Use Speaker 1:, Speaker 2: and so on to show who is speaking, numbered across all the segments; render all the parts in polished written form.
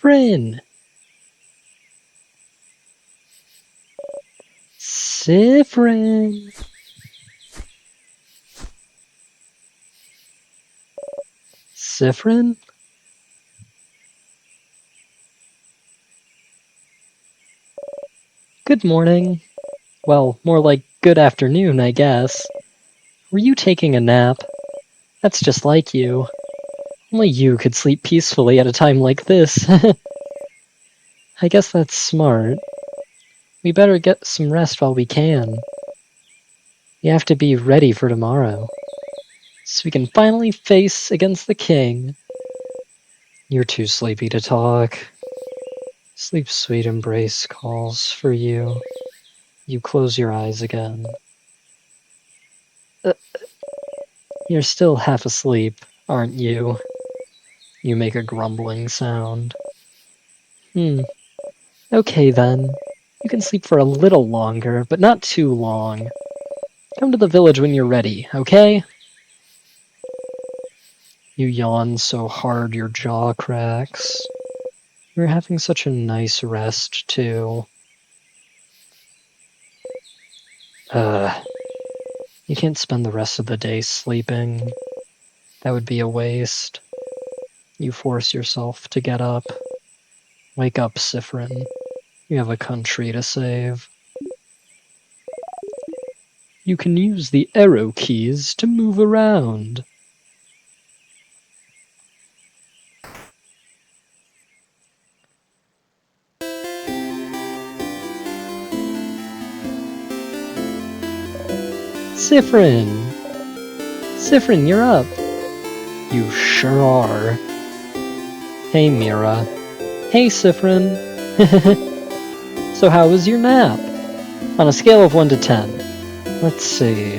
Speaker 1: Siffrin! Siffrin! Siffrin? Good morning. Well, more like good afternoon, I guess. Were you taking a nap? That's just like you. Only you could sleep peacefully at a time like this. I guess that's smart. We better get some rest while we can. We have to be ready for tomorrow, so we can finally face against the king. You're too sleepy to talk. Sleep Sweet Embrace calls for you. You close your eyes again. You're still half asleep, aren't you? You make a grumbling sound. Okay then. You can sleep for a little longer, but not too long. Come to the village when you're ready, okay? You yawn so hard your jaw cracks. You're having such a nice rest, too. You can't spend the rest of the day sleeping. That would be a waste. You force yourself to get up. Wake up, Siffrin. You have a country to save. You can use the arrow keys to move around. Siffrin! Siffrin, you're up. You sure are. Hey, Mira. Hey, Siffrin. So how was your nap? On a scale of 1 to 10. Let's see.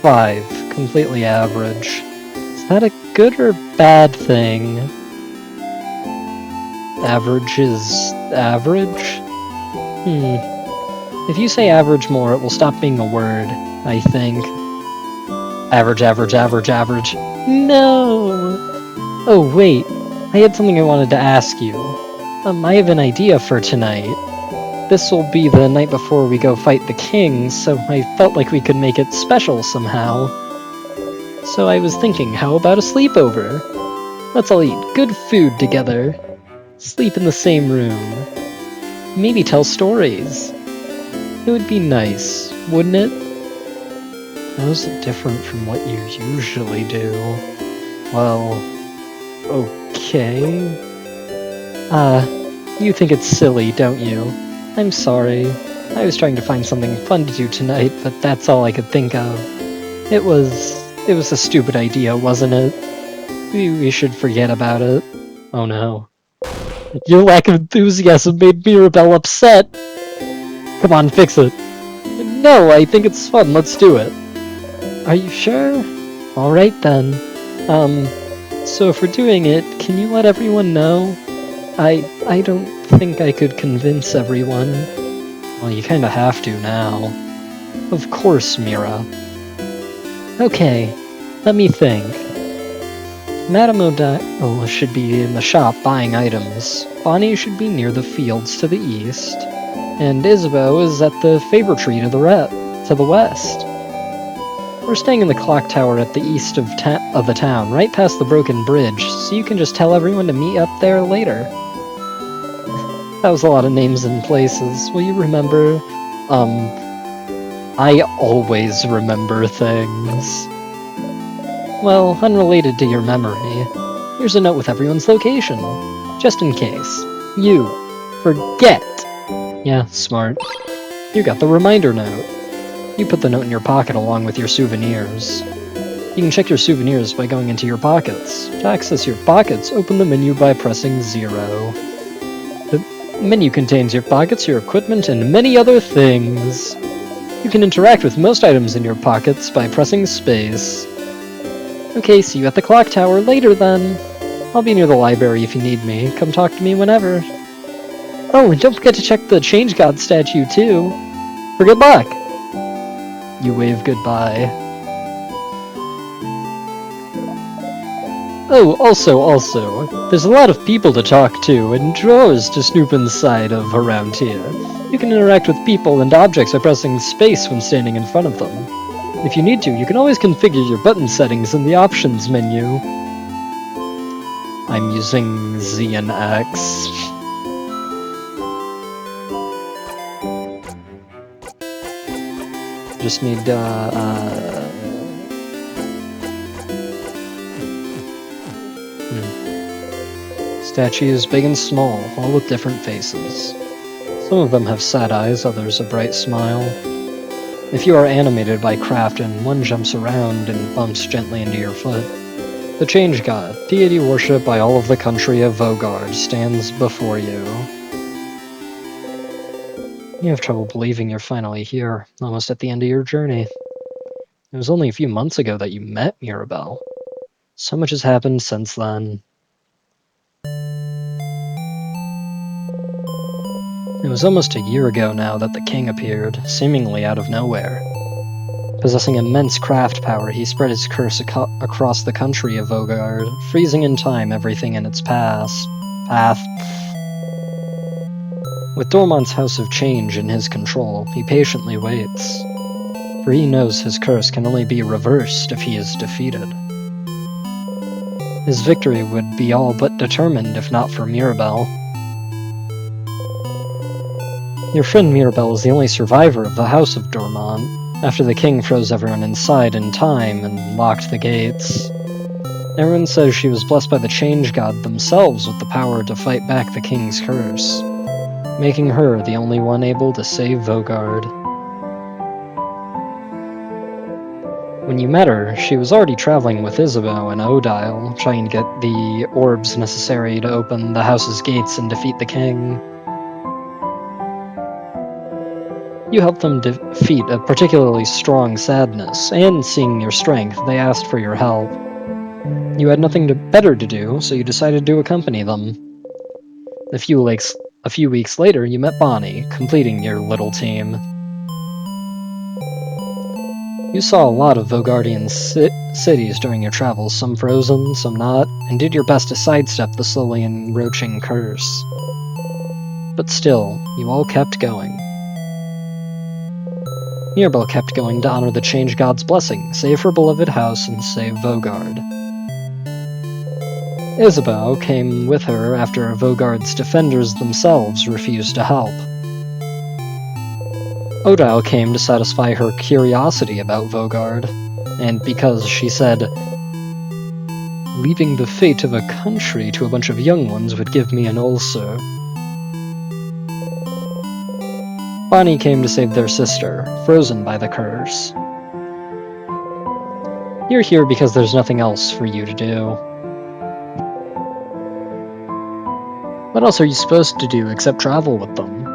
Speaker 1: 5. Completely average. Is that a good or bad thing? Average is average? If you say average more, it will stop being a word, I think. Average, average, average, average. No! Oh, wait. I had something I wanted to ask you. I have an idea for tonight. This will be the night before we go fight the king, so I felt like we could make it special somehow. So I was thinking, how about a sleepover? Let's all eat good food together. Sleep in the same room. Maybe tell stories. It would be nice, wouldn't it? How is it different from what you usually do? Well, okay. You think it's silly, don't you? I'm sorry. I was trying to find something fun to do tonight, but that's all I could think of. It was a stupid idea, wasn't it? We should forget about it. Oh no. Your lack of enthusiasm made Mirabelle upset! Come on, fix it. No, I think it's fun, let's do it. Are you sure? Alright then. So if we're doing it, can you let everyone know? I don't think I could convince everyone. Well, you kinda have to now. Of course, Mira. Okay, let me think. Madame O'Donnell should be in the shop buying items. Bonnie should be near the fields to the east. And Isabeau is at the favor tree to the west. We're staying in the clock tower at the east of the town, right past the broken bridge, so you can just tell everyone to meet up there later. That was a lot of names and places. Will you remember? I always remember things. Well, unrelated to your memory, here's a note with everyone's location. Just in case. You forget. Yeah, smart. You got the reminder note. You put the note in your pocket along with your souvenirs. You can check your souvenirs by going into your pockets. To access your pockets, open the menu by pressing 0. The menu contains your pockets, your equipment, and many other things. You can interact with most items in your pockets by pressing space. Okay, see you at the clock tower later then. I'll be near the library if you need me. Come talk to me whenever. Oh, and don't forget to check the Change God statue too. For good luck! You wave goodbye. Oh, also, there's a lot of people to talk to and drawers to snoop inside of around here. You can interact with people and objects by pressing space when standing in front of them. If you need to, you can always configure your button settings in the options menu. I'm using Z and X. Just need, Statues big and small, all with different faces. Some of them have sad eyes, others a bright smile. If you are animated by Crafton, one jumps around and bumps gently into your foot. The Change God, deity worshipped by all of the country of Vogard, stands before you. You have trouble believing you're finally here, almost at the end of your journey. It was only a few months ago that you met Mirabelle. So much has happened since then. It was almost a year ago now that the king appeared, seemingly out of nowhere. Possessing immense craft power, he spread his curse across the country of Vogard, freezing in time everything in its path. With Dormont's House of Change in his control, he patiently waits. For he knows his curse can only be reversed if he is defeated. His victory would be all but determined if not for Mirabelle. Your friend Mirabelle is the only survivor of the House of Dormont, after the king froze everyone inside in time and locked the gates. Everyone says she was blessed by the Change God themselves with the power to fight back the king's curse, making her the only one able to save Vogard. When you met her, she was already traveling with Isabeau and Odile, trying to get the orbs necessary to open the house's gates and defeat the king. You helped them defeat a particularly strong sadness, and seeing your strength, they asked for your help. You had nothing better to do, so you decided to accompany them. A few weeks later, you met Bonnie, completing your little team. You saw a lot of Vogardian cities during your travels, some frozen, some not, and did your best to sidestep the slowly encroaching curse. But still, you all kept going. Mirabelle kept going to honor the Change God's blessing, save her beloved house, and save Vogard. Isabeau came with her after Vogard's defenders themselves refused to help. Odile came to satisfy her curiosity about Vogard, and because she said, "Leaving the fate of a country to a bunch of young ones would give me an ulcer." Bonnie came to save their sister, frozen by the curse. You're here because there's nothing else for you to do. What else are you supposed to do except travel with them?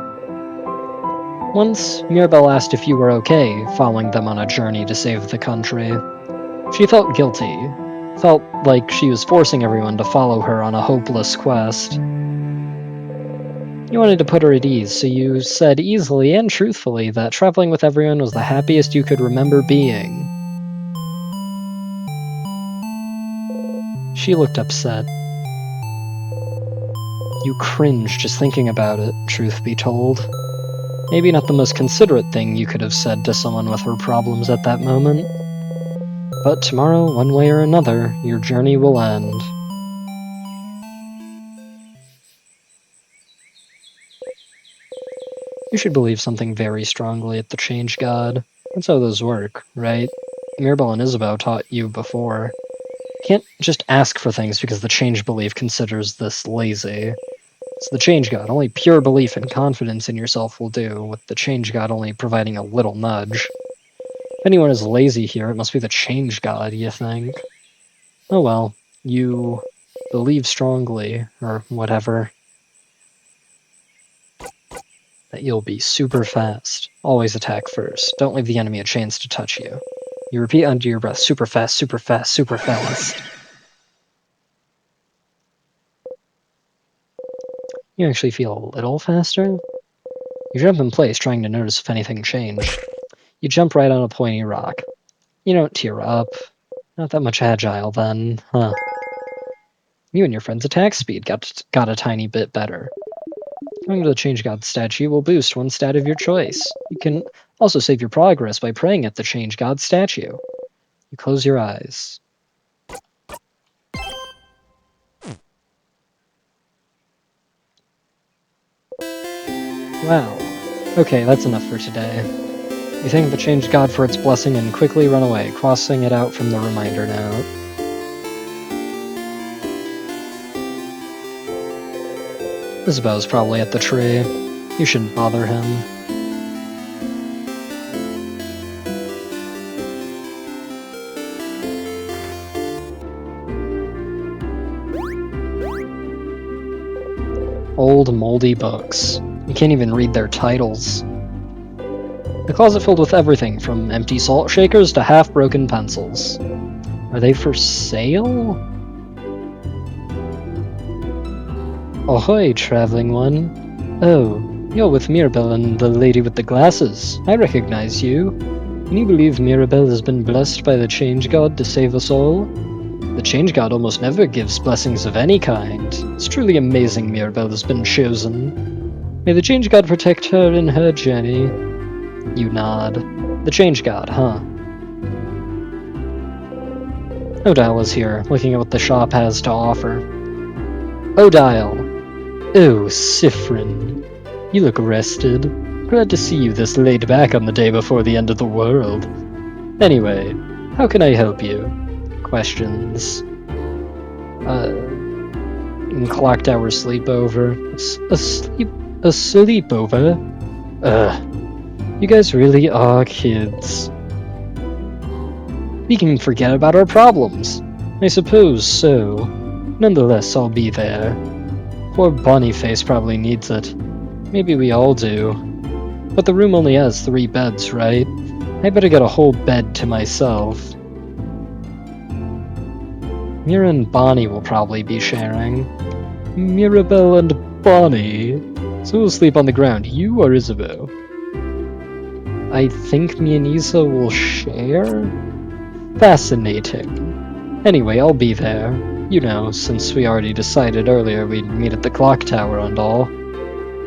Speaker 1: Once, Mirabelle asked if you were okay following them on a journey to save the country. She felt guilty, felt like she was forcing everyone to follow her on a hopeless quest. You wanted to put her at ease, so you said easily and truthfully that traveling with everyone was the happiest you could remember being. She looked upset. You cringe just thinking about it, truth be told. Maybe not the most considerate thing you could have said to someone with her problems at that moment. But tomorrow, one way or another, your journey will end. You should believe something very strongly at the Change God. That's how those work, right? Mirabelle and Isabeau taught you before. You can't just ask for things because the Change belief considers this lazy. It's the Change God. Only pure belief and confidence in yourself will do, with the Change God only providing a little nudge. If anyone is lazy here, it must be the Change God, you think? Oh well, you believe strongly, or whatever, that you'll be super fast. Always attack first. Don't leave the enemy a chance to touch you. You repeat under your breath, super fast, super fast, super fast. You actually feel a little faster? You jump in place, trying to notice if anything changed. You jump right on a pointy rock. You don't tear up. Not that much agile then, huh? You and your friend's attack speed got a tiny bit better. Going to the Change God statue will boost one stat of your choice. You can also save your progress by praying at the Change God statue. You close your eyes. Wow. Okay, that's enough for today. You thank the Change God for its blessing and quickly run away, crossing it out from the reminder note. Isabel's probably at the tree. You shouldn't bother him. Old, moldy books. You can't even read their titles. A closet filled with everything from empty salt shakers to half-broken pencils. Are they for sale? Ahoy, traveling one. Oh, you're with Mirabelle and the lady with the glasses. I recognize you. Can you believe Mirabelle has been blessed by the Change God to save us all? The Change God almost never gives blessings of any kind. It's truly amazing Mirabelle has been chosen. May the Change God protect her in her journey. You nod. The Change God, huh? Odile is here, looking at what the shop has to offer. Odile! Oh, Siffrin. You look rested. Glad to see you this laid back on the day before the end of the world. Anyway, how can I help you? Questions. Clock tower sleepover. A sleepover? You guys really are kids. We can forget about our problems. I suppose so. Nonetheless, I'll be there. Poor Boniface probably needs it. Maybe we all do. But the room only has 3 beds, right? I better get a whole bed to myself. Mira and Bonnie will probably be sharing. Mirabelle and Bonnie? So we'll sleep on the ground, you or Isabeau? I think me and Isa will share? Fascinating. Anyway, I'll be there. You know, since we already decided earlier we'd meet at the clock tower and all.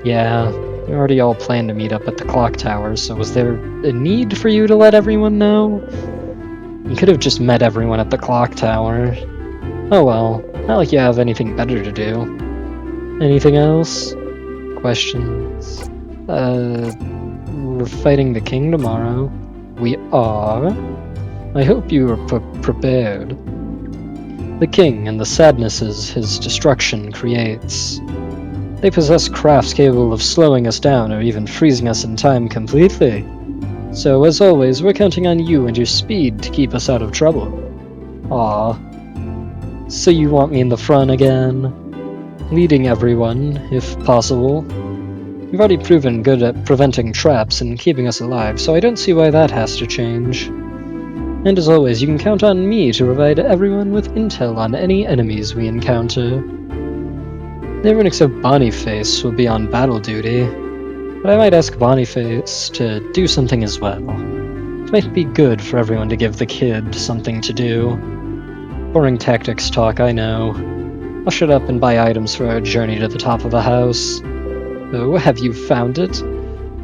Speaker 1: Yeah, we already all planned to meet up at the clock tower, so was there a need for you to let everyone know? You could have just met everyone at the clock tower. Oh well, not like you have anything better to do. Anything else? Questions? We're fighting the king tomorrow. We are? I hope you are prepared. The king and the sadnesses his destruction creates. They possess crafts capable of slowing us down or even freezing us in time completely. So, as always, we're counting on you and your speed to keep us out of trouble. Aww. So you want me in the front again? Leading everyone, if possible. You've already proven good at preventing traps and keeping us alive, so I don't see why that has to change. And as always, you can count on me to provide everyone with intel on any enemies we encounter. Everyone except Boniface will be on battle duty, but I might ask Boniface to do something as well. It might be good for everyone to give the kid something to do. Boring tactics talk, I know. I'll shut up and buy items for our journey to the top of the house. Oh, have you found it?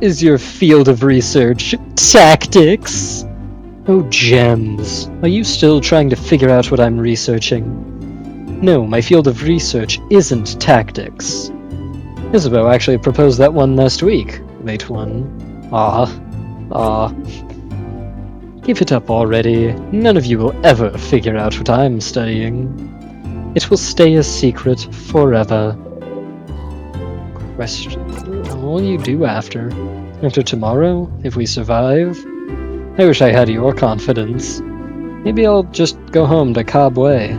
Speaker 1: Is your field of research tactics? Oh, gems. Are you still trying to figure out what I'm researching? No, my field of research isn't tactics. Isabeau actually proposed that one last week. Late one. Ah. Give it up already. None of you will ever figure out what I'm studying. It will stay a secret forever. Question. What will you do after? After tomorrow? If we survive? I wish I had your confidence. Maybe I'll just go home to Cobb Way.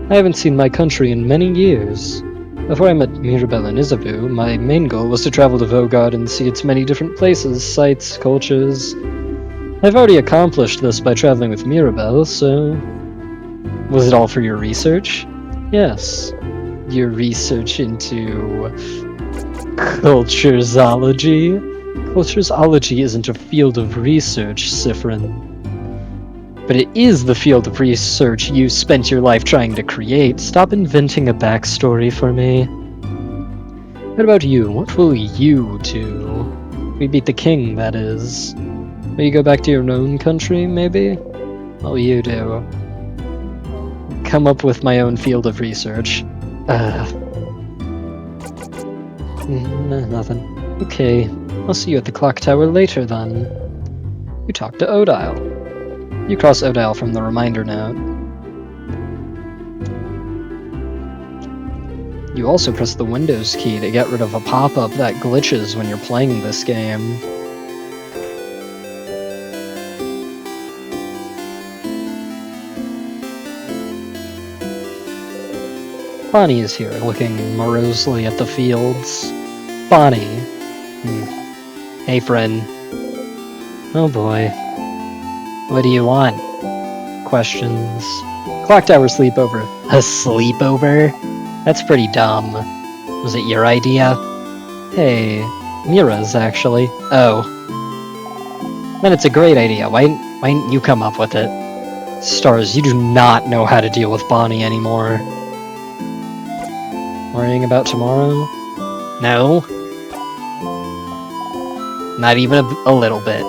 Speaker 1: I haven't seen my country in many years. Before I met Mirabelle and Isabeau, my main goal was to travel to Vaugarde and see its many different places, sites, cultures. I've already accomplished this by traveling with Mirabelle, so... Was it all for your research? Yes. Your research into... Culturesology? Culturesology isn't a field of research, Siffrin. But it is the field of research you spent your life trying to create. Stop inventing a backstory for me. What about you? What will you do? We beat the king, that is. Will you go back to your own country, maybe? What will you do? Come up with my own field of research. Nothing. Okay, I'll see you at the clock tower later then. You talk to Odile. You cross Odile from the reminder note. You also press the Windows key to get rid of a pop-up that glitches when you're playing this game. Bonnie is here, looking morosely at the fields. Bonnie. Hey, friend. Oh boy. What do you want? Questions. Clock tower sleepover. A sleepover? That's pretty dumb. Was it your idea? Hey, Mira's actually. Oh. Then it's a great idea. Why didn't you come up with it? Stars, you do not know how to deal with Bonnie anymore. Worrying about tomorrow? No. Not even a little bit.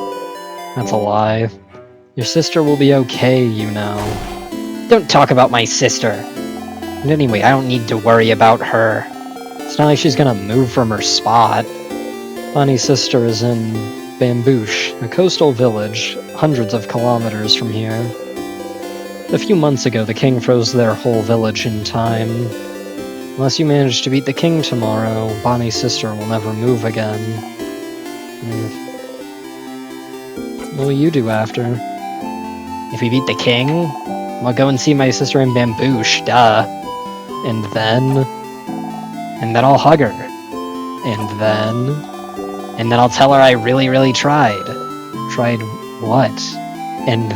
Speaker 1: That's a lie. Your sister will be okay, you know. Don't talk about my sister. And anyway, I don't need to worry about her. It's not like she's gonna move from her spot. Bonnie's sister is in Bambouche, a coastal village, hundreds of kilometers from here. A few months ago, the king froze their whole village in time. Unless you manage to beat the king tomorrow, Bonnie's sister will never move again. What will you do after? If we beat the king, I'll go and see my sister in Bambouche, duh. And then I'll hug her. And then I'll tell her I really, really tried. Tried what? And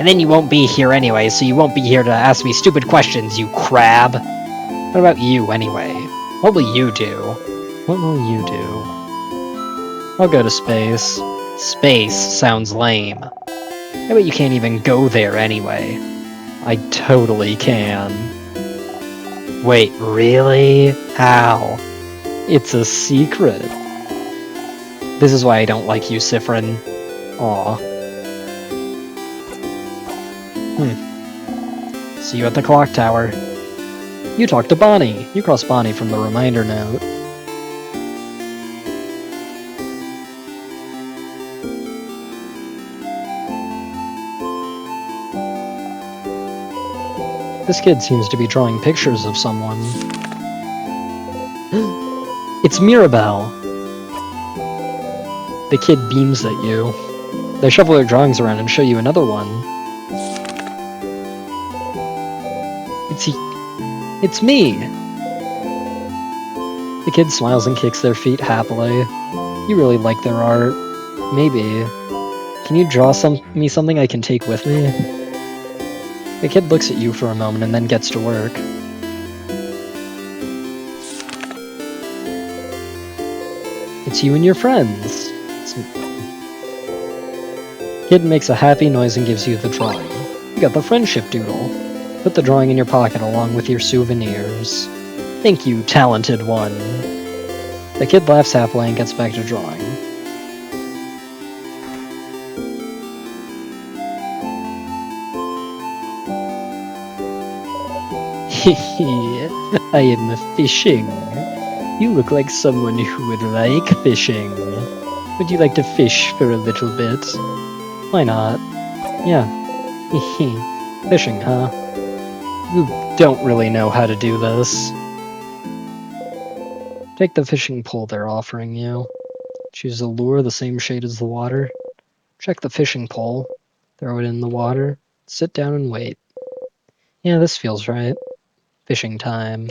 Speaker 1: then you won't be here anyway, so you won't be here to ask me stupid questions, you crab. What about you, anyway? What will you do? What will you do? I'll go to space. Space sounds lame. I bet you can't even go there anyway. I totally can. Wait, really? How? It's a secret. This is why I don't like you, Siffrin. Aw. See you at the clock tower. You talk to Bonnie. You cross Bonnie from the reminder note. This kid seems to be drawing pictures of someone. It's Mirabelle! The kid beams at you. They shuffle their drawings around and show you another one. It's me! The kid smiles and kicks their feet happily. You really like their art. Maybe. Can you draw me something I can take with me? The kid looks at you for a moment and then gets to work. It's you and your friends. Kid makes a happy noise and gives you the drawing. You got the friendship doodle. Put the drawing in your pocket along with your souvenirs. Thank you, talented one. The kid laughs happily and gets back to drawing. I am fishing. You look like someone who would like fishing. Would you like to fish for a little bit? Why not? Yeah. Fishing, huh? You don't really know how to do this. Take the fishing pole they're offering you. Choose a lure the same shade as the water. Check the fishing pole. Throw it in the water. Sit down and wait. Yeah, this feels right. Fishing time.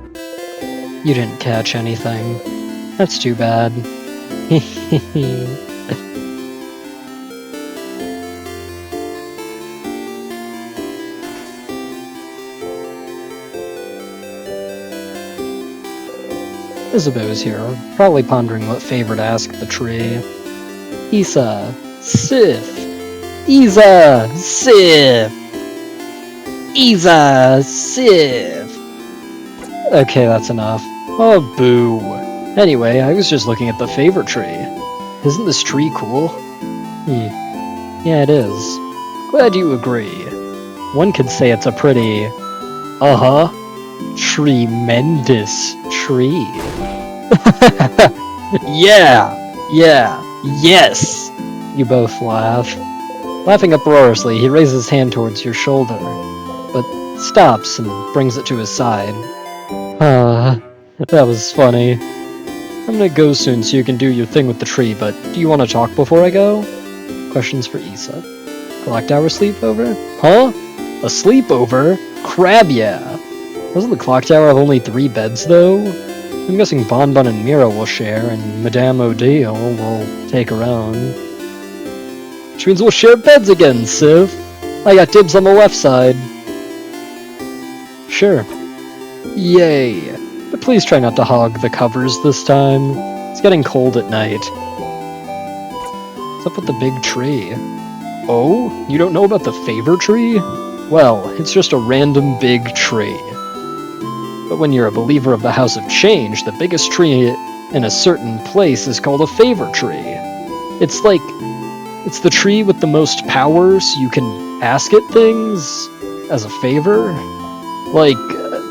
Speaker 1: You didn't catch anything. That's too bad. Isabeau's here, probably pondering what favor to ask the tree. Isa, Sif, Isa, Sif, Isa, Sif. Okay, that's enough. Oh, boo. Anyway, I was just looking at the favor tree. Isn't this tree cool? Yeah, it is. Glad you agree. One could say it's a pretty... tremendous tree. Yeah! Yes! You both laugh. Laughing uproariously, he raises his hand towards your shoulder, but stops and brings it to his side. That was funny. I'm gonna go soon so you can do your thing with the tree, but do you want to talk before I go? Questions for Isa. Clock Tower sleepover? Huh? A sleepover? Crab yeah! Doesn't the clock tower have only 3 beds, though? I'm guessing Bonbon and Mira will share, and Madame Odile will take her own. Which means we'll share beds again, Civ! I got dibs on the left side. Sure. Yay! But please try not to hog the covers this time. It's getting cold at night. What's up with the big tree? Oh? You don't know about the favor tree? Well, it's just a random big tree. But when you're a believer of the House of Change, the biggest tree in a certain place is called a favor tree. It's the tree with the most power, so you can ask it things as a favor. Like,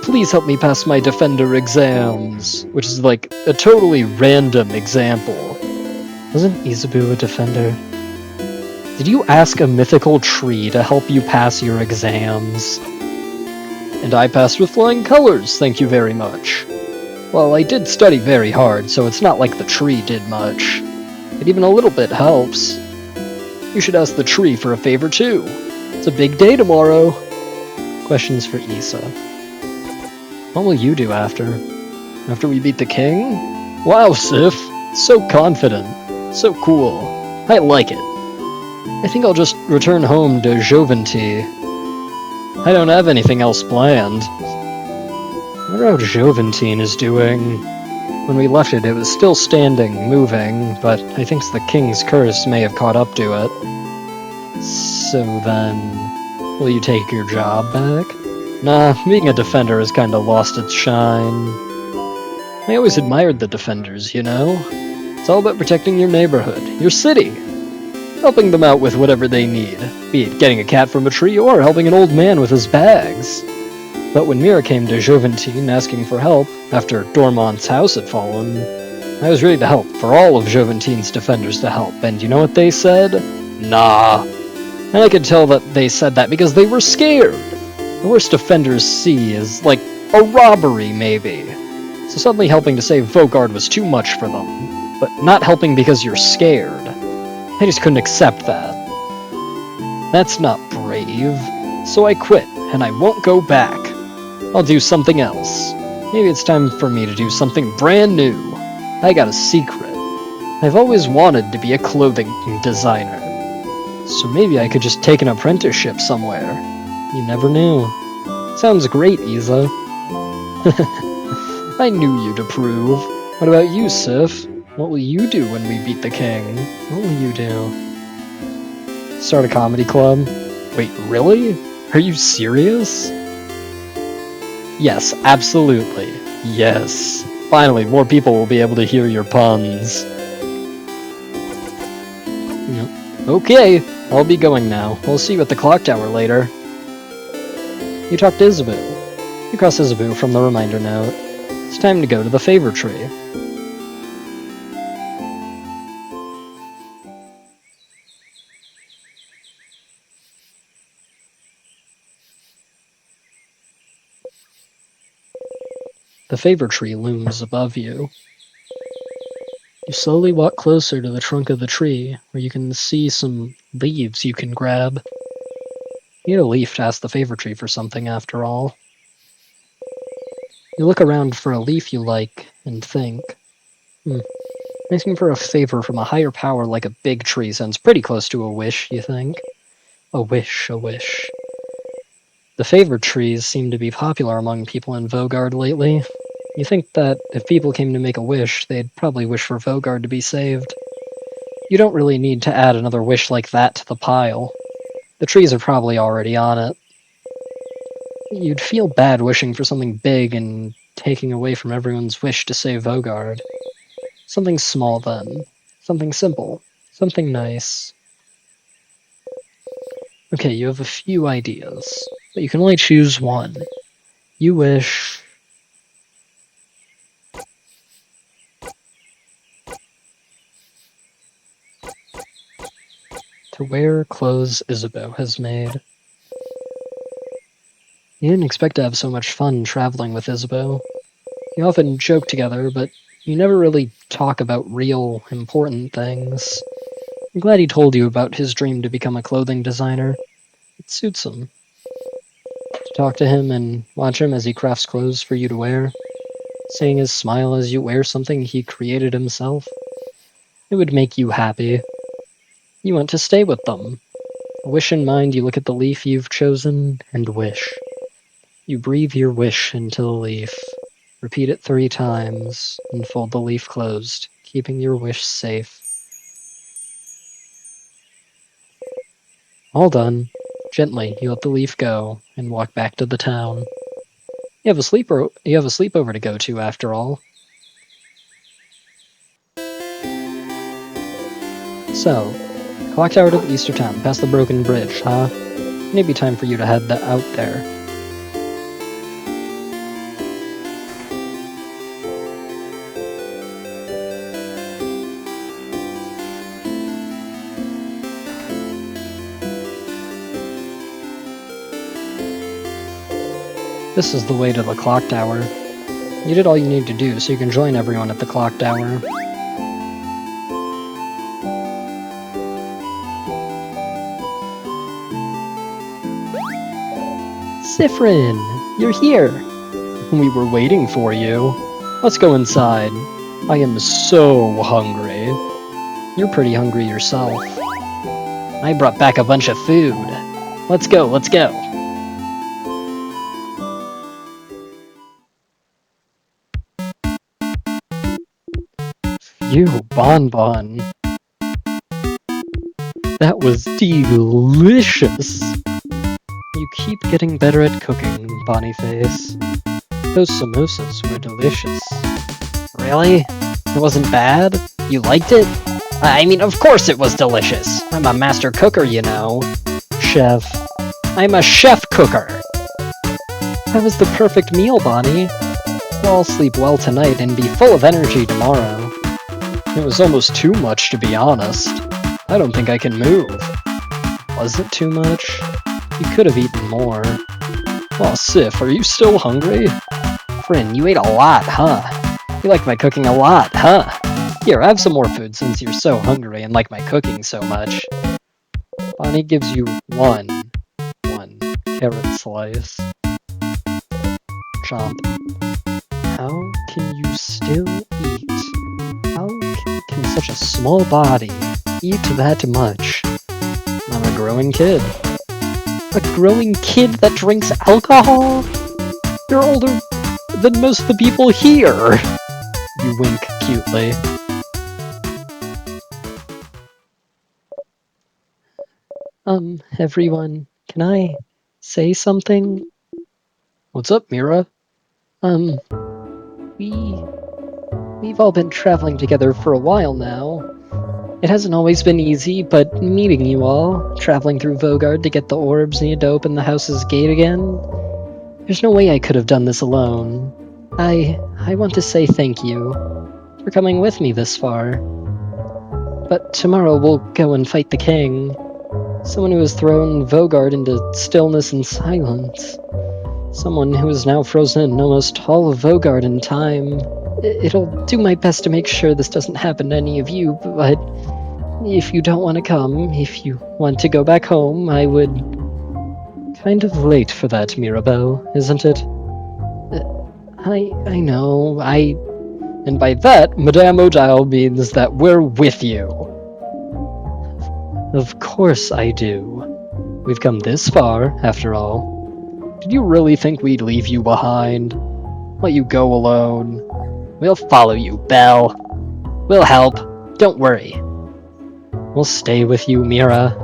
Speaker 1: please help me pass my Defender exams, which is like a totally random example. Wasn't Isabeau a Defender? Did you ask a mythical tree to help you pass your exams? And I passed with flying colors, thank you very much. Well, I did study very hard, so it's not like the tree did much. But even a little bit helps. You should ask the tree for a favor too. It's a big day tomorrow. Questions for Isa. What will you do after? After we beat the king? Wow, Sif! So confident. So cool. I like it. I think I'll just return home to Joventy. I don't have anything else planned. I wonder how Joventine is doing. When we left it, it was still standing, moving, but I think the king's curse may have caught up to it. So then, will you take your job back? Nah, being a defender has kinda lost its shine. I always admired the defenders, you know? It's all about protecting your neighborhood, your city. Helping them out with whatever they need, be it getting a cat from a tree or helping an old man with his bags. But when Mira came to Joventine asking for help, after Dormont's house had fallen, I was ready to help, for all of Joventine's defenders to help, and you know what they said? Nah. And I could tell that they said that because they were scared. The worst defenders see is, like, a robbery, maybe. So suddenly helping to save Vaugarde was too much for them. But not helping because you're scared. I just couldn't accept that. That's not brave. So I quit, and I won't go back. I'll do something else. Maybe it's time for me to do something brand new. I got a secret. I've always wanted to be a clothing designer. So maybe I could just take an apprenticeship somewhere. You never knew. Sounds great, Isa. I knew you'd approve. What about you, Sif? What will you do when we beat the king? What will you do? Start a comedy club? Wait, really? Are you serious? Yes, absolutely. Yes. Finally, more people will be able to hear your puns. Okay, I'll be going now. We'll see you at the clock tower later. You talked to Isabeau. You cross Isabeau from the reminder note. It's time to go to the favor tree. The favor tree looms above you. You slowly walk closer to the trunk of the tree, where you can see some leaves you can grab. You need a leaf to ask the favor tree for something, after all. You look around for a leaf you like, and think, asking for a favor from a higher power like a big tree sounds pretty close to a wish, you think. A wish, a wish. The favor trees seem to be popular among people in Vaugarde lately. You think that if people came to make a wish, they'd probably wish for Vogard to be saved. You don't really need to add another wish like that to the pile. The trees are probably already on it. You'd feel bad wishing for something big and taking away from everyone's wish to save Vogard. Something small, then. Something simple. Something nice. Okay, you have a few ideas, but you can only choose one. You wish... to wear clothes Isabeau has made. You didn't expect to have so much fun traveling with Isabeau. You often joke together, but you never really talk about real, important things. I'm glad he told you about his dream to become a clothing designer. It suits him. To talk to him and watch him as he crafts clothes for you to wear, seeing his smile as you wear something he created himself, it would make you happy. You want to stay with them. A wish in mind, you look at the leaf you've chosen and wish. You breathe your wish into the leaf. Repeat it 3 times, and fold the leaf closed, keeping your wish safe. All done. Gently, you let the leaf go, and walk back to the town. You have a sleepover to go to, after all. So, clock tower to the Easter town, past the broken bridge, huh? Maybe time for you to head out there. This is the way to the clock tower. You did all you need to do, so you can join everyone at the clock tower. Siffrin! You're here! We were waiting for you. Let's go inside. I am so hungry. You're pretty hungry yourself. I brought back a bunch of food. Let's go, let's go. You, Bonbon. That was delicious. You keep getting better at cooking, Boniface. Those samosas were delicious. Really? It wasn't bad? You liked it? I mean, of course it was delicious. I'm a master cooker, you know. Chef. I'm a chef cooker. That was the perfect meal, Bonnie. I'll sleep well tonight and be full of energy tomorrow. It was almost too much, to be honest. I don't think I can move. Was it too much? You could have eaten more. Aw, Sif, are you still hungry? Friend, you ate a lot, huh? You like my cooking a lot, huh? Here, have some more food since you're so hungry and like my cooking so much. Bonnie gives you one carrot slice. Chomp. How can you still eat? How can such a small body eat that much? I'm a growing kid. A growing kid that drinks alcohol? You're older than most of the people here! You wink cutely. Everyone, can I say something? What's up, Mira? We've all been traveling together for a while now. It hasn't always been easy, but meeting you all, traveling through Vogard to get the orbs needed to open the house's gate again, there's no way I could have done this alone. I want to say thank you for coming with me this far. But tomorrow we'll go and fight the king. Someone who has thrown Vogard into stillness and silence. Someone who is now frozen in almost all of Vogard in time. It'll do my best to make sure this doesn't happen to any of you, but if you don't want to come, if you want to go back home, I would... Kind of late for that, Mirabelle, isn't it? I know, And by that, Madame Odile means that we're with you. Of course I do. We've come this far, after all. Did you really think we'd leave you behind? let you go alone. We'll follow you, Belle. We'll help. Don't worry. We'll stay with you, Mira.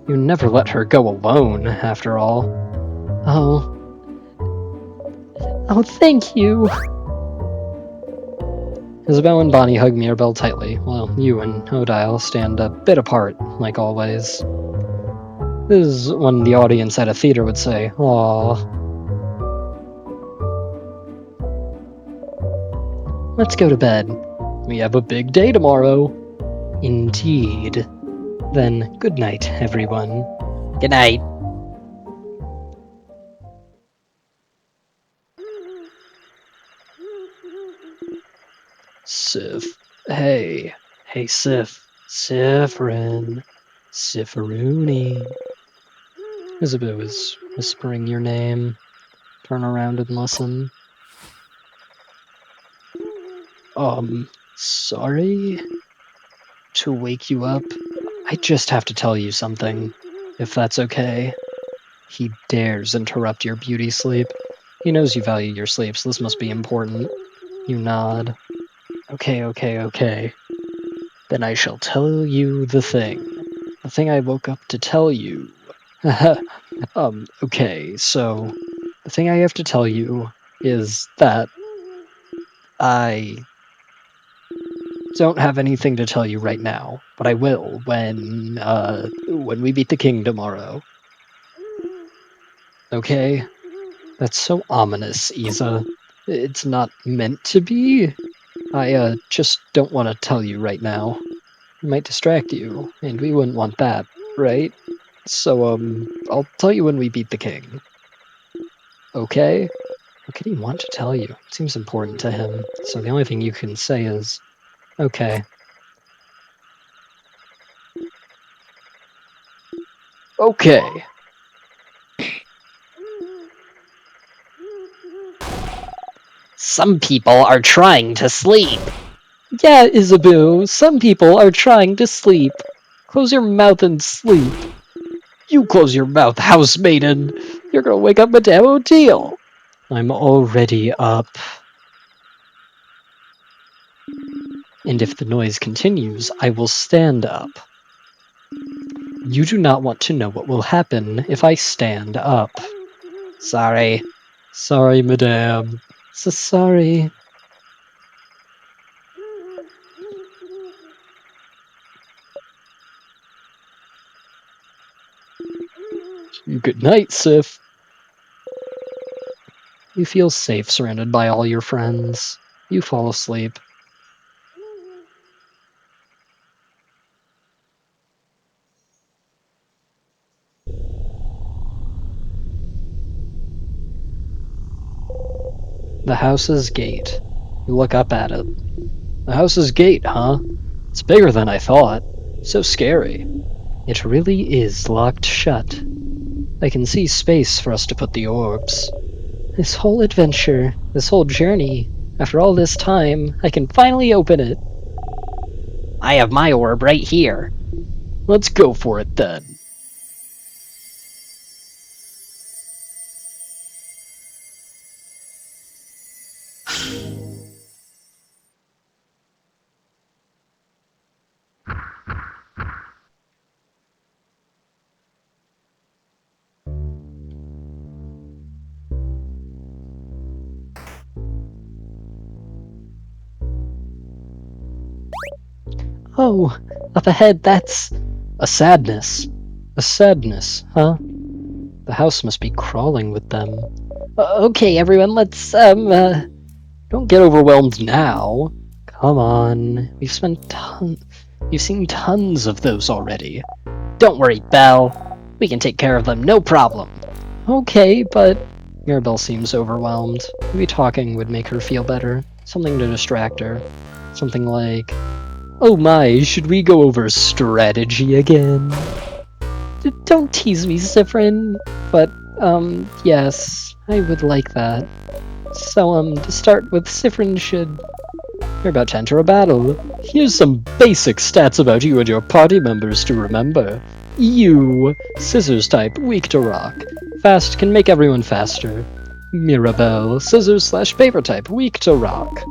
Speaker 1: You never let her go alone, after all. Oh. Oh, thank you. Isabelle and Bonnie hug Mirabelle tightly, while you and Odile stand a bit apart, like always. This is when the audience at a theater would say, "Aww." Let's go to bed. We have a big day tomorrow. Indeed. Then, good night, everyone. Good night. Sif. Hey. Hey, Sif. Sifrin. Sifrooney. Isabelle is whispering your name. Turn around and listen. Sorry to wake you up. I just have to tell you something, if that's okay. He dares interrupt your beauty sleep. He knows you value your sleep, so this must be important. You nod. Okay. Then I shall tell you the thing. The thing I woke up to tell you. Okay, so the thing I have to tell you is that I don't have anything to tell you right now, but I will when we beat the king tomorrow. Okay? That's so ominous, Isa. It's not meant to be. I just don't want to tell you right now. It might distract you, and we wouldn't want that, right? So, I'll tell you when we beat the king. Okay? What could he want to tell you? It seems important to him, so the only thing you can say is, okay. Okay. Some people are trying to sleep. Yeah, Isabelle, some people are trying to sleep. Close your mouth and sleep. You close your mouth, housemaiden. You're gonna wake up Madame Odile. I'm already up. And if the noise continues, I will stand up. You do not want to know what will happen if I stand up. Sorry. Sorry, madame. So sorry. Good night, Sif. You feel safe surrounded by all your friends. You fall asleep. The house's gate. You look up at it. The house's gate, huh? It's bigger than I thought. So scary. It really is locked shut. I can see space for us to put the orbs. This whole adventure, this whole journey, after all this time, I can finally open it. I have my orb right here. Let's go for it then. Oh, up ahead, that's a sadness. A sadness, huh? The house must be crawling with them. Okay, everyone, let's, don't get overwhelmed now. Come on, we've seen tons of those already. Don't worry, Belle. We can take care of them, no problem. Okay, but... Mirabelle seems overwhelmed. Maybe talking would make her feel better. Something to distract her. Something like... Oh my, should we go over strategy again? Don't tease me, Sifrin. But, yes, I would like that. So, to start with, Sifrin should... You're about to enter a battle. Here's some basic stats about you and your party members to remember. You, scissors type, weak to rock. Fast can make everyone faster. Mirabelle, scissors slash paper type, weak to rock.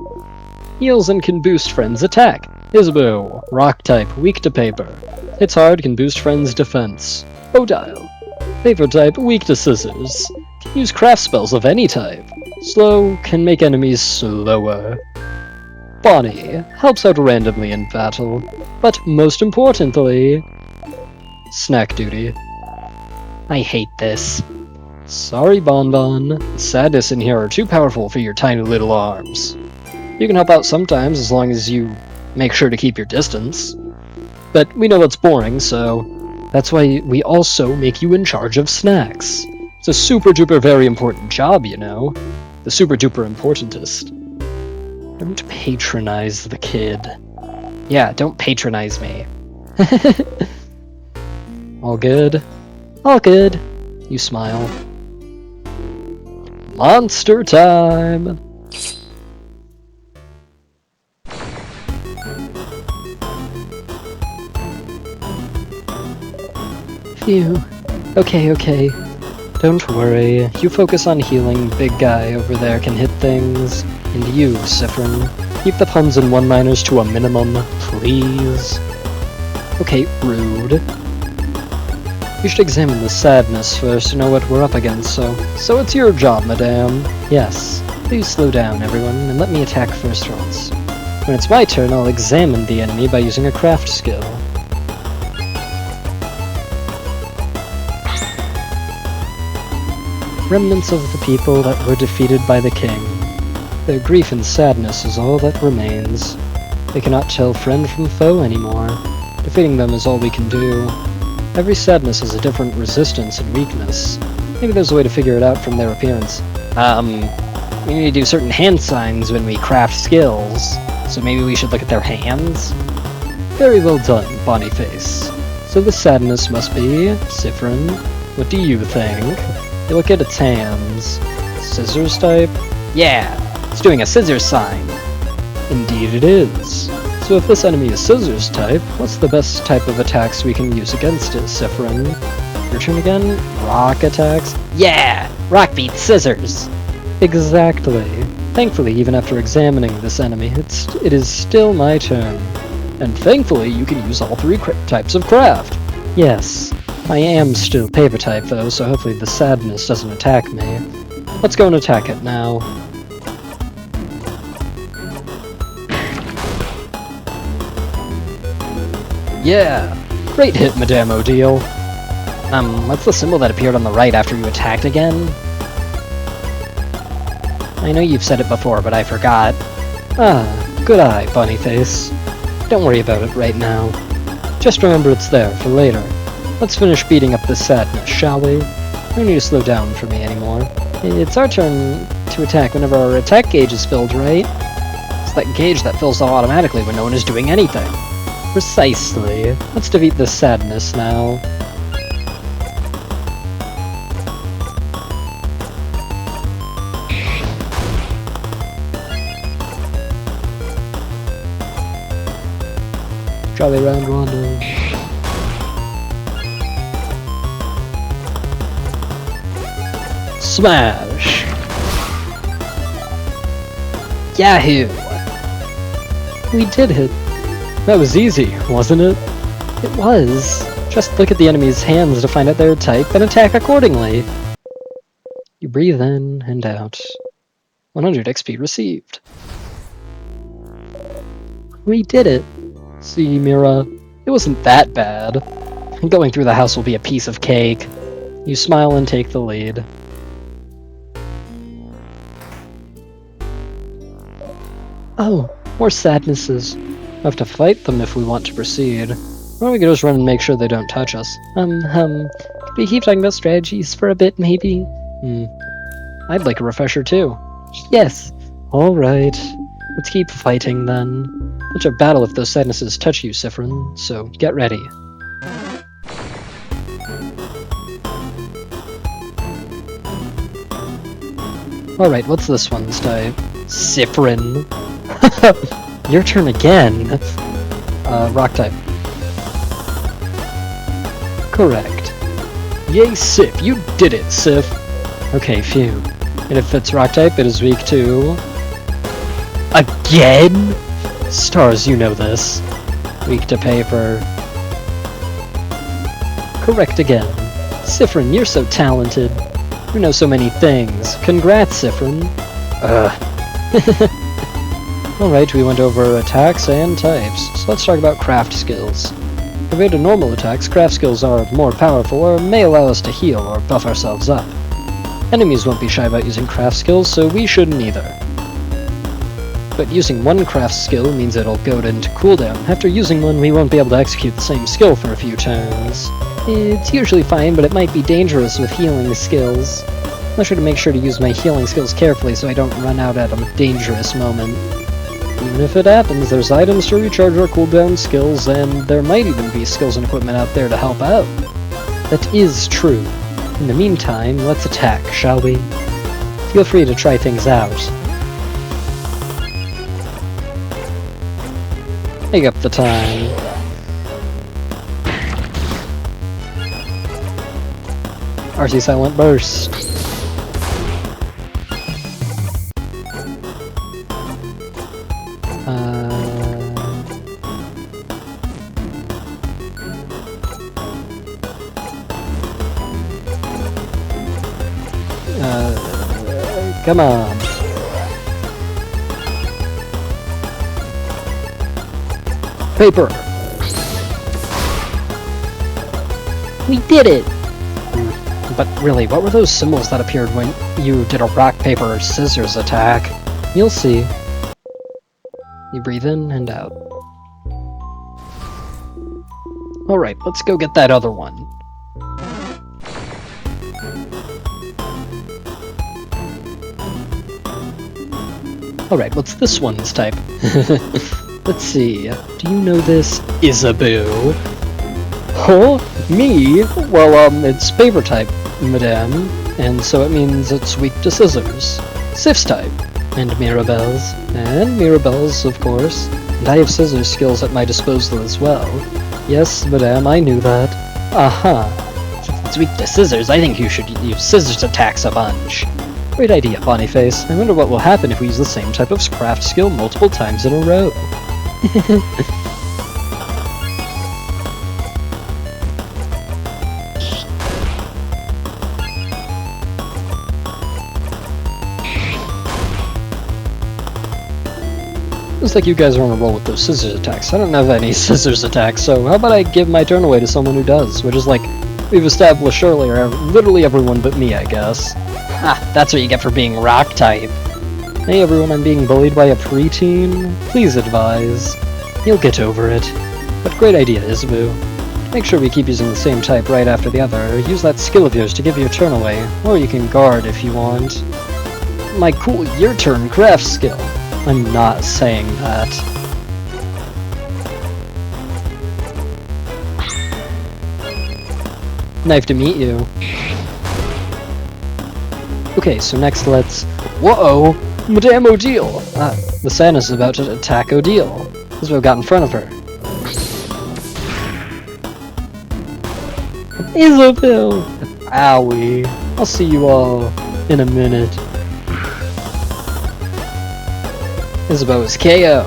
Speaker 1: Heals and can boost friends' attack. Isabeau, rock type, weak to paper. Hits hard, can boost friends' defense. Odile, paper type, weak to scissors. Can use craft spells of any type. Slow, can make enemies slower. Bonnie, helps out randomly in battle. But most importantly, snack duty. I hate this. Sorry, Bonbon. Sadness and here are too powerful for your tiny little arms. You can help out sometimes as long as you make sure to keep your distance. But we know that's boring, so that's why we also make you in charge of snacks. It's a super duper very important job, you know. The super duper importantest. Don't patronize the kid. Yeah, don't patronize me. All good? All good. You smile. Monster time! Phew. Okay. Don't worry. You focus on healing. Big guy over there can hit things. And you, Siffrin, keep the puns and one-liners to a minimum, please. Okay, rude. You should examine the sadness first to know what we're up against, so it's your job, madame. Yes. Please slow down, everyone, and let me attack first once. When it's my turn, I'll examine the enemy by using a craft skill. Remnants of the people that were defeated by the king. Their grief and sadness is all that remains. They cannot tell friend from foe anymore. Defeating them is all we can do. Every sadness has a different resistance and weakness. Maybe there's a way to figure it out from their appearance. We need to do certain hand signs when we craft skills, so maybe we should look at their hands? Very well done, Bonyface. So the sadness must be Siffrin. What do you think? You look at its hands. Scissors type? Yeah, it's doing a scissors sign. Indeed it is. So if this enemy is scissors type, what's the best type of attacks we can use against it, Siffrin? Your turn again? Rock attacks? Yeah! Rock beats scissors! Exactly. Thankfully, even after examining this enemy, it is still my turn. And thankfully, you can use all three types of craft. Yes, I am still paper type though, so hopefully the sadness doesn't attack me. Let's go and attack it now. Yeah! Great hit, Madame Odile. What's the symbol that appeared on the right after you attacked again? I know you've said it before, but I forgot. Ah, good eye, Bonyface. Don't worry about it right now. Just remember it's there for later. Let's finish beating up this sadness, shall we? No need to slow down for me anymore. It's our turn to attack whenever our attack gauge is filled, right? It's that gauge that fills up automatically when no one is doing anything. Precisely. Let's defeat this sadness now. Jolly round Rondo. Smash! Yahoo! We did it. That was easy, wasn't it? It was. Just look at the enemy's hands to find out their type and attack accordingly. You breathe in and out. 100 XP received. We did it. See, Mira, it wasn't that bad. Going through the house will be a piece of cake. You smile and take the lead. Oh, more sadnesses. We have to fight them if we want to proceed. Or we could just run and make sure they don't touch us. Could we keep talking about strategies for a bit, maybe? I'd like a refresher too. Yes. Alright. Let's keep fighting then. Such a battle if those sadnesses touch you, Siffrin, so get ready. Alright, what's this one's type? Siffrin. Your turn again. Rock type. Correct. Yay, Sif, you did it, Sif. Okay, phew. And if it's rock type, it is weak to... Again? Stars, you know this. Weak to paper. Correct again. Siffrin, you're so talented. You know so many things. Congrats, Siffrin. Alright, we went over attacks and types, so let's talk about craft skills. Compared to normal attacks, craft skills are more powerful or may allow us to heal or buff ourselves up. Enemies won't be shy about using craft skills, so we shouldn't either. But using one craft skill means it'll go into cooldown. After using one, we won't be able to execute the same skill for a few turns. It's usually fine, but it might be dangerous with healing skills. I'll try to make sure to use my healing skills carefully so I don't run out at a dangerous moment. Even if it happens, there's items to recharge our cooldown skills, and there might even be skills and equipment out there to help out. That is true. In the meantime, let's attack, shall we? Feel free to try things out. Take up the time. RC Silent Burst. Come on. Paper. We did it! But really, what were those symbols that appeared when you did a rock, paper, scissors attack? You'll see. You breathe in and out. Alright, let's go get that other one. Alright, what's this one's type? Let's see. Do you know this? Isabeau? Huh? Me? Well, it's paper type, madame, and so it means it's weak to scissors. Sif's type. And Mirabelle's. And Mirabelle's, of course. And I have scissors skills at my disposal as well. Yes, madame, I knew that. Aha. Since it's weak to scissors, I think you should use scissors attacks a bunch. Great idea, Bonyface. I wonder what will happen if we use the same type of craft skill multiple times in a row. Looks like you guys are on a roll with those scissors attacks. I don't have any scissors attacks, so how about I give my turn away to someone who does? Which is like we've established earlier, literally everyone but me, I guess. Ah, that's what you get for being rock type. Hey everyone, I'm being bullied by a preteen. Please advise. You'll get over it. But great idea, Isabeau. Make sure we keep using the same type right after the other. Use that skill of yours to give your turn away, or you can guard if you want. My cool your turn craft skill. I'm not saying that. Nice to meet you. Okay, so next let's... Whoa! Madame Odile! The Santa's about to attack Odile. Isabeau got in front of her. Isabeau! Owie. I'll see you all in a minute. Isabeau is KO.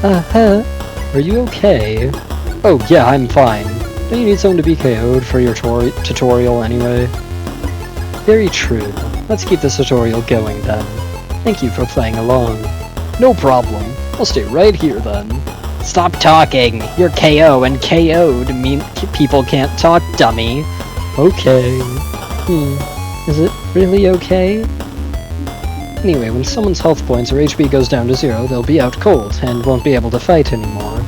Speaker 1: Are you okay? Oh yeah, I'm fine. Don't you need someone to be KO'd for your tutorial anyway? Very true. Let's keep this tutorial going then. Thank you for playing along. No problem. I'll stay right here then. Stop talking! You're KO, and KO'd mean people can't talk, dummy. Okay. Is it really okay? Anyway, when someone's health points or HP goes down to 0, they'll be out cold, and won't be able to fight anymore.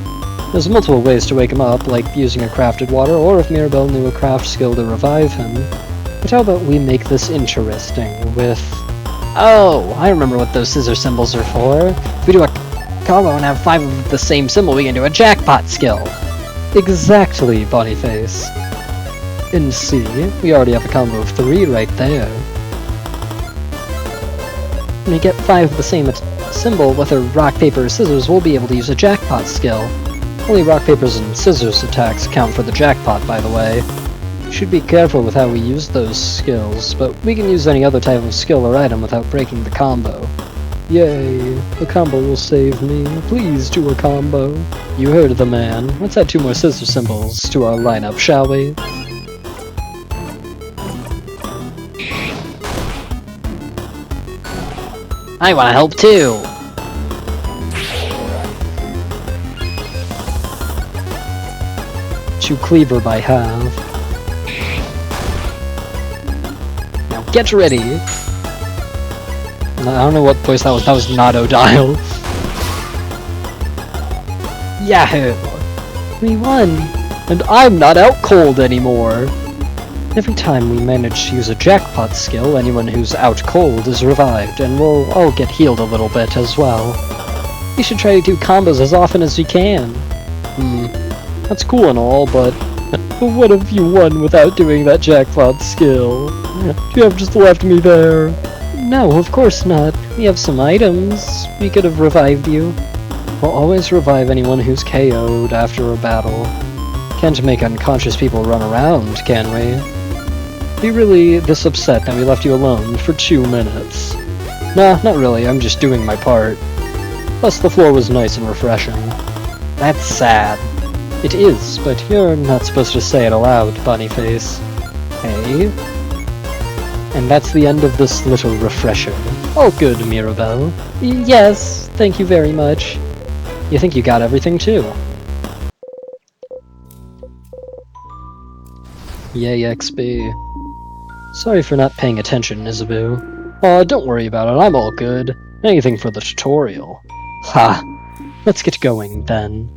Speaker 1: There's multiple ways to wake him up, like using a crafted water, or if Mirabelle knew a craft skill to revive him. But how about we make this interesting with... Oh, I remember what those scissor symbols are for. If we do a combo and have 5 of the same symbol, we can do a jackpot skill. Exactly, Bonyface. And see, we already have a combo of 3 right there. When we get 5 of the same symbol with a rock, paper, scissors, we'll be able to use a jackpot skill. Only rock, papers, and scissors attacks count for the jackpot, by the way. Should be careful with how we use those skills, but we can use any other type of skill or item without breaking the combo. Yay, the combo will save me. Please do a combo. You heard the man. Let's add 2 more scissor symbols to our lineup, shall we? I want to help too! Chew cleaver by half. Now get ready! I don't know what voice that was. That was not Odile. Yahoo! We won! And I'm not out cold anymore! Every time we manage to use a jackpot skill, anyone who's out cold is revived, and we'll all get healed a little bit as well. We should try to do combos as often as we can. That's cool and all, but what if you won without doing that jackpot skill? You have just left me there. No, of course not. We have some items. We could have revived you. We'll always revive anyone who's KO'd after a battle. Can't make unconscious people run around, can we? Be really this upset that we left you alone for 2 minutes. Nah, not really, I'm just doing my part. Plus the floor was nice and refreshing. That's sad. It is, but you're not supposed to say it aloud, Bunnyface. Hey? And that's the end of this little refresher. All good, Mirabelle. Yes, thank you very much. You think you got everything, too? Yay, XP. Sorry for not paying attention, Isabu. Aw, don't worry about it, I'm all good. Anything for the tutorial. Ha! Let's get going, then.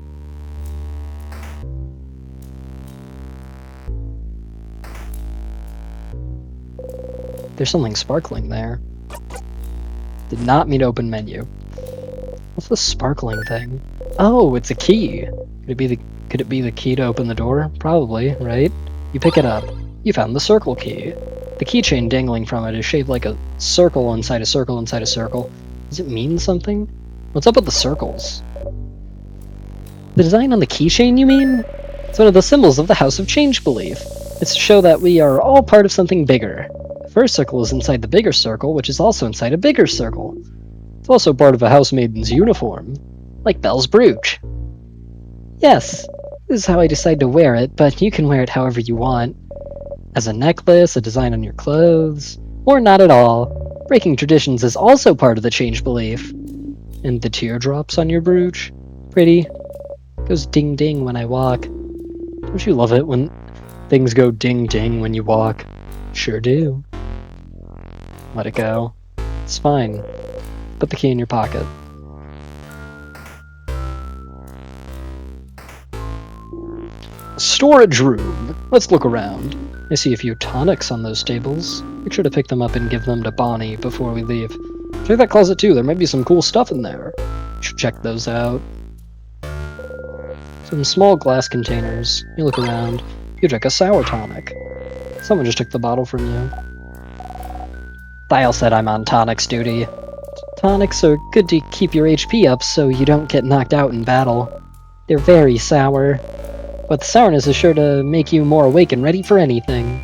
Speaker 1: There's something sparkling there. Did not mean open menu. What's the sparkling thing? Oh, it's a key! Could it be the key to open the door? Probably, right? You pick it up. You found the circle key. The keychain dangling from it is shaped like a circle inside a circle inside a circle. Does it mean something? What's up with the circles? The design on the keychain, you mean? It's one of the symbols of the House of Change Belief. It's to show that we are all part of something bigger. The first circle is inside the bigger circle, which is also inside a bigger circle. It's also part of a housemaiden's uniform. Like Belle's brooch. Yes, this is how I decide to wear it, but you can wear it however you want. As a necklace, a design on your clothes, or not at all. Breaking traditions is also part of the change belief. And the teardrops on your brooch? Pretty. Goes ding ding when I walk. Don't you love it when things go ding ding when you walk? Sure do. Let it go. It's fine. Put the key in your pocket. Storage room. Let's look around. I see a few tonics on those tables. Make sure to pick them up and give them to Bonnie before we leave. Check that closet too, there might be some cool stuff in there. You should check those out. Some small glass containers. You look around. You drink a sour tonic. Someone just took the bottle from you. Thiel said I'm on tonics duty. Tonics are good to keep your HP up so you don't get knocked out in battle. They're very sour. But the sourness is sure to make you more awake and ready for anything.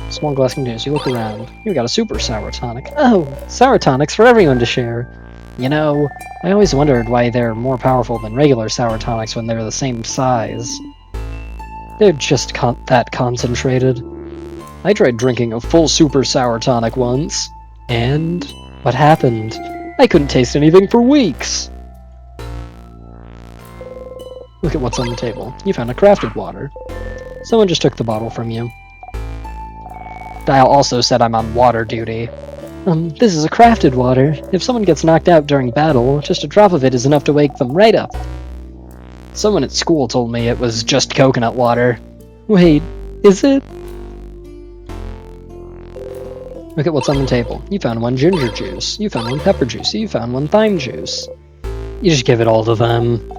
Speaker 1: Small glass containers, you look around. You got a super sour tonic. Oh, sour tonics for everyone to share. You know, I always wondered why they're more powerful than regular sour tonics when they're the same size. They're just that concentrated. I tried drinking a full super sour tonic once. And what happened? I couldn't taste anything for weeks! Look at what's on the table. You found a crafted water. Someone just took the bottle from you. Thiel also said I'm on water duty. This is a crafted water. If someone gets knocked out during battle, just a drop of it is enough to wake them right up. Someone at school told me it was just coconut water. Wait, is it? Look at what's on the table. You found one ginger juice. You found one pepper juice. You found one thyme juice. You just give it all to them.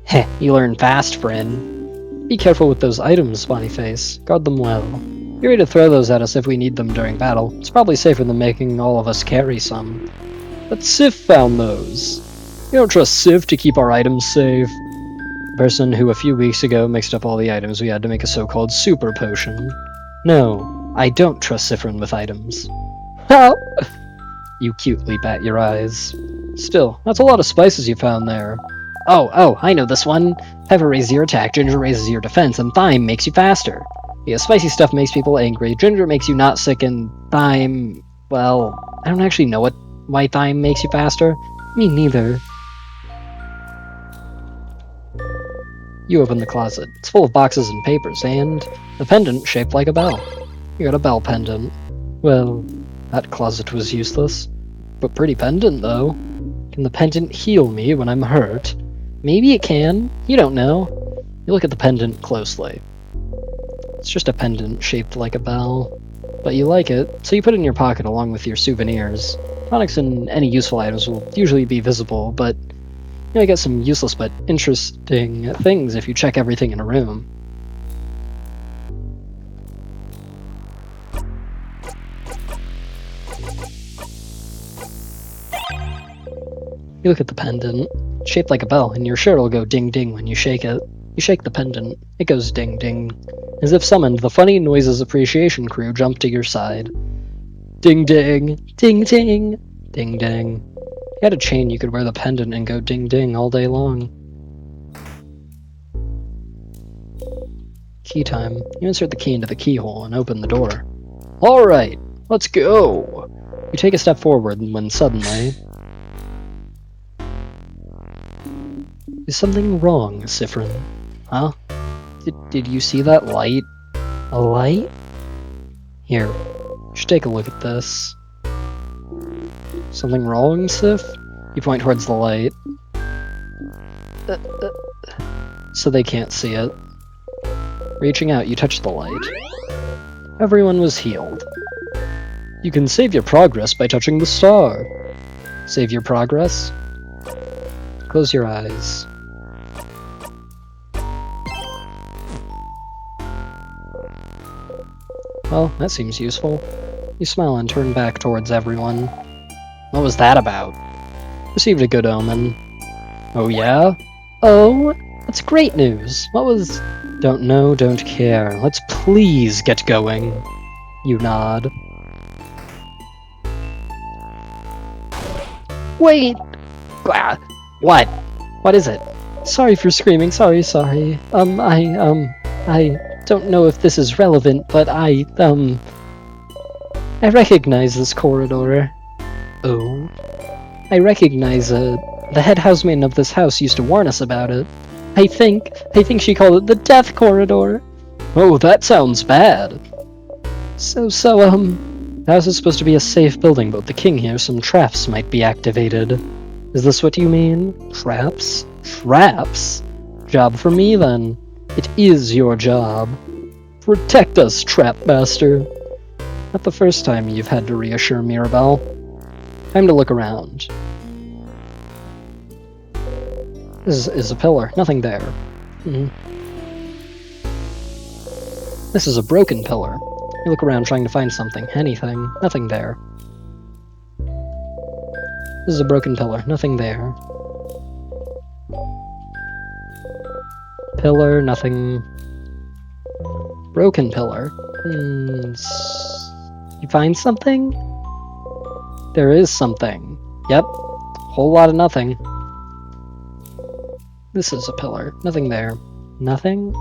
Speaker 1: Heh, you learn fast, friend. Be careful with those items, Bonnyface. Guard them well. Be ready to throw those at us if we need them during battle. It's probably safer than making all of us carry some. But Sif found those. You don't trust Sif to keep our items safe. person who a few weeks ago mixed up all the items we had to make a so-called super potion. No, I don't trust Siffrin with items. How? You cutely bat your eyes. Still, that's a lot of spices you found there. Oh, I know this one. Pepper raises your attack, ginger raises your defense, and thyme makes you faster. Yeah, spicy stuff makes people angry, ginger makes you not sick, and thyme... well, I don't actually know why thyme makes you faster. Me neither. You open the closet. It's full of boxes and papers, and a pendant shaped like a bell. You got a bell pendant. Well, that closet was useless. But pretty pendant, though. Can the pendant heal me when I'm hurt? Maybe it can. You don't know. You look at the pendant closely. It's just a pendant shaped like a bell. But you like it, so you put it in your pocket along with your souvenirs. Products and any useful items will usually be visible, but you know, get some useless but interesting things if you check everything in a room. You look at the pendant, shaped like a bell, and you're sure it'll go ding-ding when you shake it. You shake the pendant, it goes ding-ding. As if summoned, the Funny Noises Appreciation crew jumped to your side. Ding-ding, ding-ding, ding-ding. If you had a chain, you could wear the pendant and go ding-ding all day long. Key time. You insert the key into the keyhole and open the door. Alright, let's go! You take a step forward when suddenly... Is something wrong, Siffrin? Huh? Did you see that light? A light? Here, you should take a look at this. Something wrong, Sif? You point towards the light. So they can't see it. Reaching out, you touch the light. Everyone was healed. You can save your progress by touching the star. Save your progress? Close your eyes. Well, that seems useful. You smile and turn back towards everyone. What was that about? Received a good omen. Oh yeah? Oh, that's great news. What was... Don't know, don't care. Let's please get going. You nod. Wait! What? What is it? Sorry for screaming, sorry. I don't know if this is relevant, but I recognize this corridor. Oh? I recognize it. The head housemaiden of this house used to warn us about it. I think she called it the Death Corridor. Oh, that sounds bad. The house is supposed to be a safe building, but with the king here, some traps might be activated. Is this what you mean? Traps? Traps? Job for me, then. It is your job. Protect us, Trap Master. Not the first time you've had to reassure Mirabelle. Time to look around. This is a pillar. Nothing there. This is a broken pillar. You look around trying to find something. Anything. Nothing there. This is a broken pillar. Nothing there. Pillar. Nothing. Broken pillar. You find something? There is something. Yep. Whole lot of nothing. This is a pillar. Nothing there. Nothing?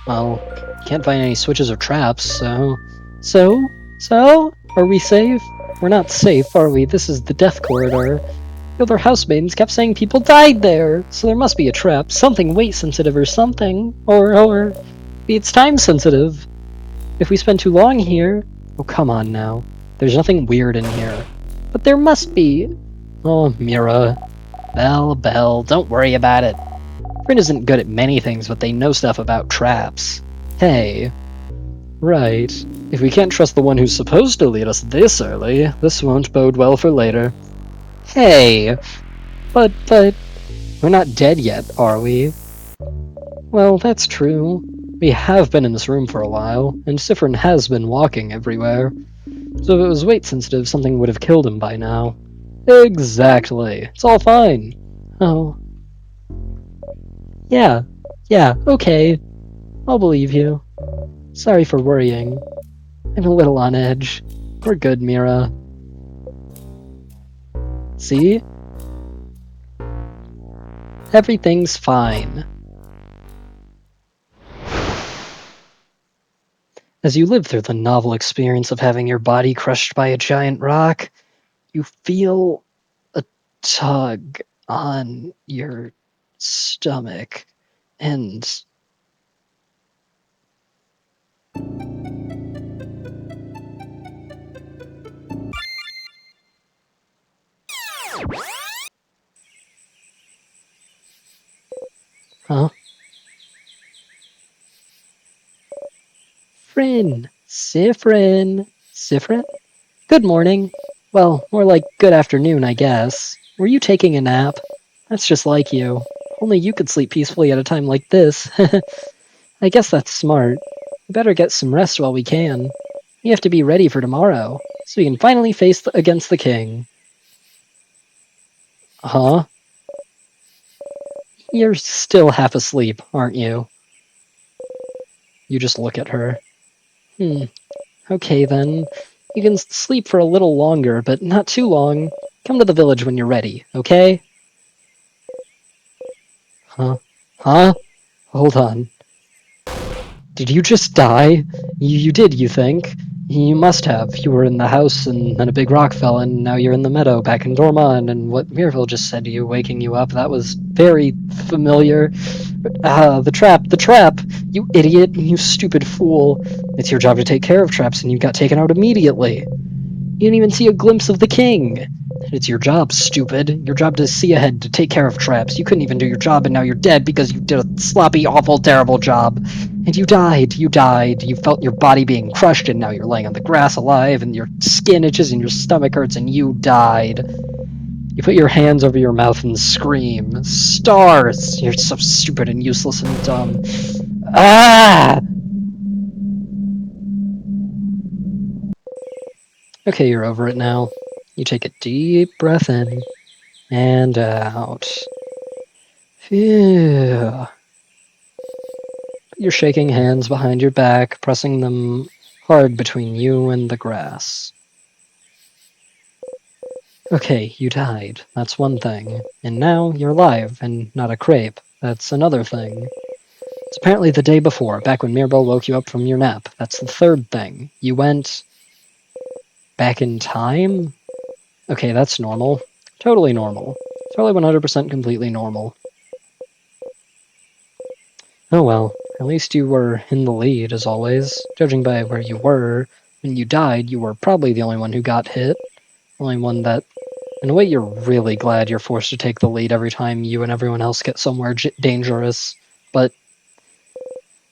Speaker 1: Well, can't find any switches or traps, so... So? Are we safe? We're not safe, are we? This is the Death Corridor. The other housemaidens kept saying people died there, so there must be a trap. Something weight-sensitive or something. Or maybe it's time-sensitive. If we spend too long here... Oh, come on now. There's nothing weird in here. But there must be. Oh, Mira. Belle, don't worry about it. Frin isn't good at many things, but they know stuff about traps. Hey. Right. If we can't trust the one who's supposed to lead us this early, this won't bode well for later. Hey. But, we're not dead yet, are we? Well, that's true. We have been in this room for a while, and Siffrin has been walking everywhere. So if it was weight-sensitive, something would have killed him by now. Exactly. It's all fine. Oh. Yeah, okay. I'll believe you. Sorry for worrying. I'm a little on edge. We're good, Mira. See? Everything's fine. As you live through the novel experience of having your body crushed by a giant rock, you feel a tug on your stomach, and huh? Sifrin? Good morning. Well, more like good afternoon, I guess. Were you taking a nap? That's just like you. Only you could sleep peacefully at a time like this. I guess that's smart. We better get some rest while we can. We have to be ready for tomorrow, so we can finally face against the king. Huh? You're still half asleep, aren't you? You just look at her. Okay then. You can sleep for a little longer, but not too long. Come to the village when you're ready, okay? Huh? Huh? Hold on. Did you just die? You did, you think? You must have. You were in the house, and then a big rock fell, and now you're in the meadow back in Dorman, and what Mirville just said to you, waking you up, that was very familiar. The trap! You idiot, you stupid fool. It's your job to take care of traps, and you got taken out immediately. You didn't even see a glimpse of the king. It's your job, stupid. Your job to see ahead, to take care of traps. You couldn't even do your job, and now you're dead because you did a sloppy, awful, terrible job. And you died. You felt your body being crushed, and now you're laying on the grass alive, and your skin itches, and your stomach hurts, and you died. You put your hands over your mouth and scream. Stars! You're so stupid and useless and dumb. Ah! Okay, you're over it now. You take a deep breath in and out. Phew. You're shaking hands behind your back, pressing them hard between you and the grass. Okay, you died. That's one thing. And now you're alive and not a crepe. That's another thing. It's apparently the day before, back when Mirabel woke you up from your nap. That's the third thing. You went back in time? Okay, that's normal. Totally normal. Totally 100% completely normal. Oh well, at least you were in the lead, as always. Judging by where you were, when you died, you were probably the only one who got hit. Only one that... In a way, you're really glad you're forced to take the lead every time you and everyone else get somewhere dangerous. But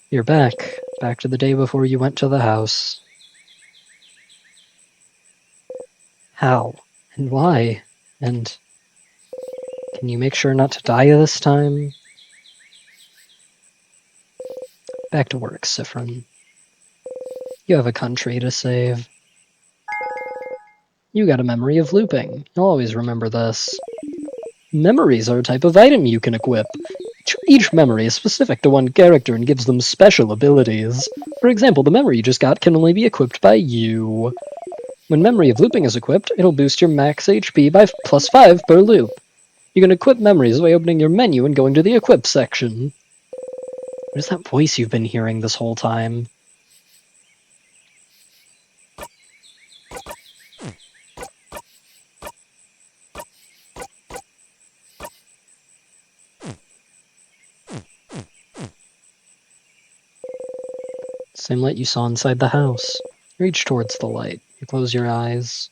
Speaker 1: you're back. Back to the day before you went to the house. How? And why? And can you make sure not to die this time? Back to work, Sifrin. You have a country to save. You got a memory of looping. You'll always remember this. Memories are a type of item you can equip. Each memory is specific to one character and gives them special abilities. For example, the memory you just got can only be equipped by you. When Memory of Looping is equipped, it'll boost your max HP by +5 per loop. You can equip memories by opening your menu and going to the Equip section. What is that voice you've been hearing this whole time? Same light you saw inside the house. You reach towards the light. You close your eyes.